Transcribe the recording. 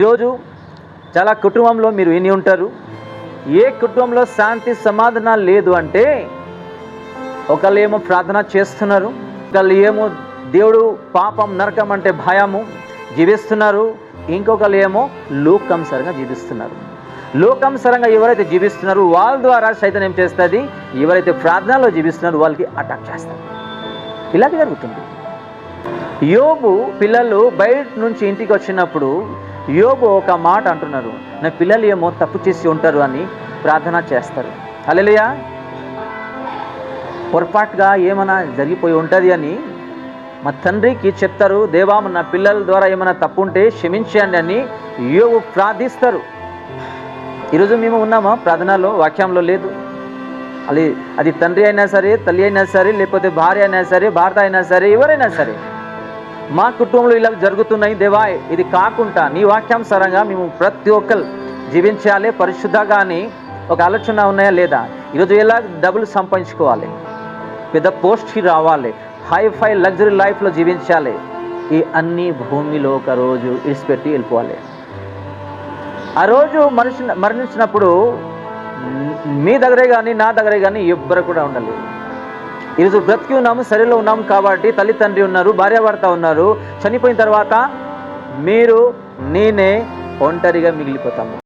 ఈరోజు చాలా కుటుంబంలో మీరు విని ఉంటారు. ఏ కుటుంబంలో శాంతి సమాధానాలు లేదు అంటే ఒకళ్ళు ఏమో ప్రార్థన చేస్తున్నారు, ఒకళ్ళు ఏమో దేవుడు పాపం నరకం అంటే భయము జీవిస్తున్నారు, ఇంకొకళ్ళు ఏమో లోకానుసారంగా జీవిస్తున్నారు. లోకానుసారంగా ఎవరైతే జీవిస్తున్నారో వాళ్ళ ద్వారా సైతం ఏం చేస్తుంది, ఎవరైతే ప్రార్థనలో జీవిస్తున్నారో వాళ్ళకి అటాక్ చేస్తారు. ఇలాగే జరుగుతుంది. యోబు పిల్లలు బయట నుంచి ఇంటికి వచ్చినప్పుడు యోబు ఒక మాట అంటున్నారు, నా పిల్లలు ఏమో తప్పు చేసి ఉంటారు అని ప్రార్థన చేస్తారు. హల్లెలూయా. పొరపాటుగా ఏమైనా జరిగిపోయి ఉంటుంది అని మా తండ్రికి చెప్తారు, దేవా నా పిల్లల ద్వారా ఏమైనా తప్పు ఉంటే క్షమించండి అని యోబు ప్రార్థిస్తారు. ఈరోజు మేము ఉన్నామా ప్రార్థనలో? వాక్యంలో లేదు. అది తండ్రి అయినా సరే, తల్లి అయినా సరే, లేకపోతే భార్య అయినా సరే, భర్త అయినా సరే, ఎవరైనా సరే, మా కుటుంబంలో ఇలా జరుగుతున్నాయి దేవా, ఇది కాకుండా నీ వాక్యానుసారంగా మేము ప్రతి ఒక్కరు జీవించాలి పరిశుద్ధంగా అని ఒక ఆలోచన ఉన్నాయా లేదా? ఈరోజు ఎలా డబ్బులు సంపాదించుకోవాలి, పెద్ద పోస్ట్కి రావాలి, హైఫై లగ్జరీ లైఫ్లో జీవించాలి, ఈ అన్ని భూమిలో ఒక రోజు ఇడిచిపెట్టి వెళ్ళిపోవాలి. ఆ రోజు మరణించినప్పుడు మీ దగ్గరే కానీ నా దగ్గరే కానీ ఎవ్వరు కూడా ఉండలేదు. ఈరోజు బ్రతికి ఉన్నాము, శరీరంలో ఉన్నాము కాబట్టి తల్లిదండ్రి ఉన్నారు, భార్యాభర్త ఉన్నారు. చనిపోయిన తర్వాత మీరు నేనే ఒంటరిగా మిగిలిపోతాము.